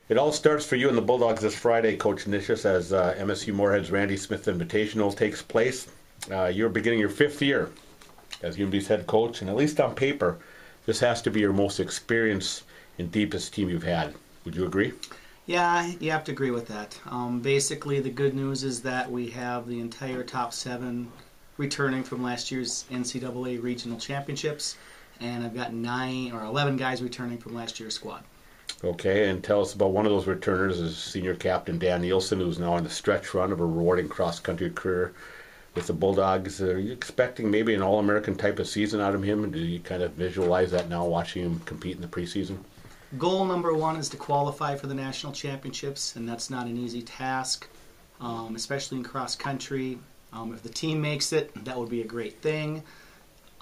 It all starts for you and the Bulldogs this Friday, Coach Nisius, as MSU Moorhead's Randy Smith Invitational takes place. You're beginning your 5th year as UMB's head coach, and at least on paper, this has to be your most experienced and deepest team you've had. Would you agree? Yeah, you have to agree with that. Basically, the good news is that we have the entire top 7 returning from last year's NCAA regional championships, and I've got 9 or 11 guys returning from last year's squad. Okay, and tell us about one of those returners is senior captain Dan Nielsen, who's now on the stretch run of a rewarding cross-country career with the Bulldogs. Are you expecting maybe an All-American type of season out of him? And do you kind of visualize that now watching him compete in the preseason? Goal number 1 is to qualify for the national championships, and that's not an easy task, especially in cross-country. If the team makes it, that would be a great thing.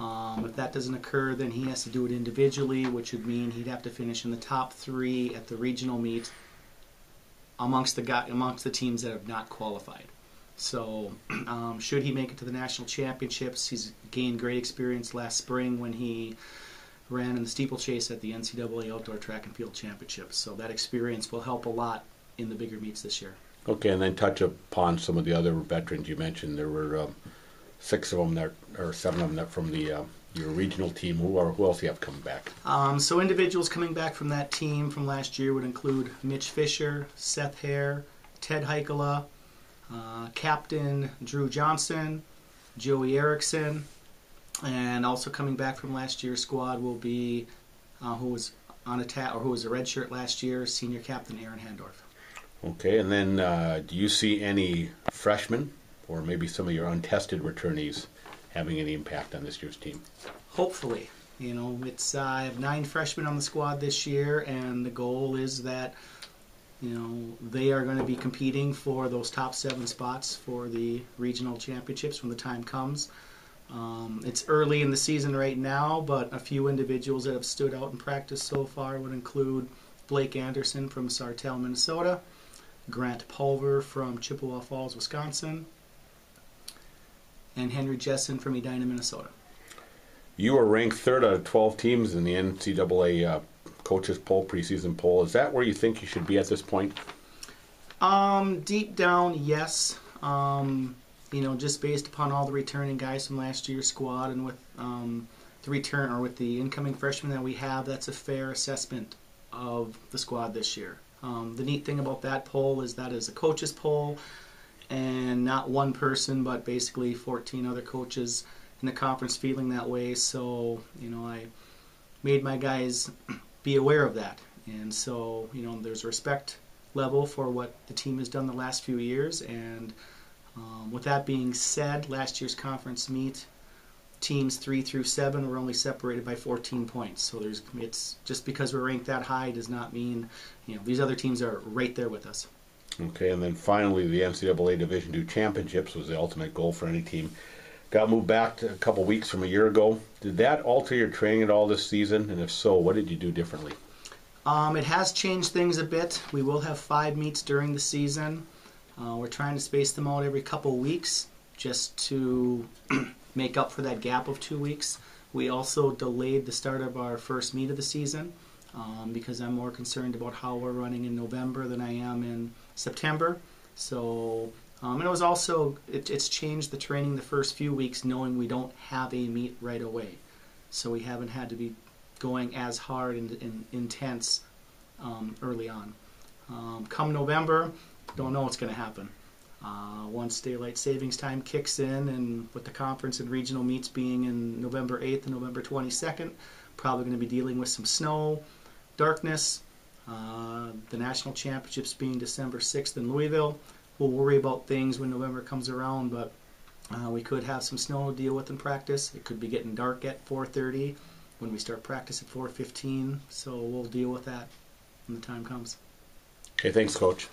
If that doesn't occur, then he has to do it individually, which would mean he'd have to finish in the top 3 at the regional meet amongst the teams that have not qualified. So should he make it to the national championships, he's gained great experience last spring when he ran in the steeplechase at the NCAA Outdoor Track and Field Championships. So that experience will help a lot in the bigger meets this year. Okay, and then touch upon some of the other veterans you mentioned. There were 6 of them that, or 7 of them that from the your regional team. Who else do you have coming back? So individuals coming back from that team from last year would include Mitch Fisher, Seth Hare, Ted Heikela, Captain Drew Johnson, Joey Erickson, and also coming back from last year's squad will be who was on attack or who was a red shirt last year, senior captain Aaron Handorf. Okay, and then do you see any freshmen or maybe some of your untested returnees having any impact on this year's team? Hopefully. You know, I have 9 freshmen on the squad this year, and the goal is that, you know, they are going to be competing for those top 7 spots for the regional championships when the time comes. It's early in the season right now, but a few individuals that have stood out in practice so far would include Blake Anderson from Sartell, Minnesota, Grant Pulver from Chippewa Falls, Wisconsin, and Henry Jessen from Edina, Minnesota. You were ranked 3rd out of 12 teams in the NCAA coaches poll, preseason poll. Is that where you think you should be at this point? Deep down, yes. You know, just based upon all the returning guys from last year's squad and with with the incoming freshmen that we have, that's a fair assessment of the squad this year. The neat thing about that poll is that is a coaches poll, and not one person, but basically 14 other coaches in the conference feeling that way. So, you know, I made my guys be aware of that. And so, you know, there's a respect level for what the team has done the last few years. And with that being said, last year's conference meet, teams 3 through 7 were only separated by 14 points. So it's just because we're ranked that high does not mean, you know, these other teams are right there with us. Okay, and then finally, the NCAA Division II Championships was the ultimate goal for any team. Got moved back to a couple weeks from a year ago. Did that alter your training at all this season? And if so, what did you do differently? It has changed things a bit. We will have 5 meets during the season. We're trying to space them out every couple weeks just to make up for that gap of 2 weeks. We also delayed the start of our first meet of the season because I'm more concerned about how we're running in November than I am in September. So, and it was also, it's changed the training the first few weeks knowing we don't have a meet right away. So we haven't had to be going as hard and intense early on. Come November, don't know what's going to happen. Once daylight savings time kicks in, and with the conference and regional meets being in November 8th and November 22nd, probably going to be dealing with some snow, darkness. The national championships being December 6th in Louisville. We'll worry about things when November comes around, but we could have some snow to deal with in practice. It could be getting dark at 4:30 when we start practice at 4:15, so we'll deal with that when the time comes. Okay, thanks, Coach.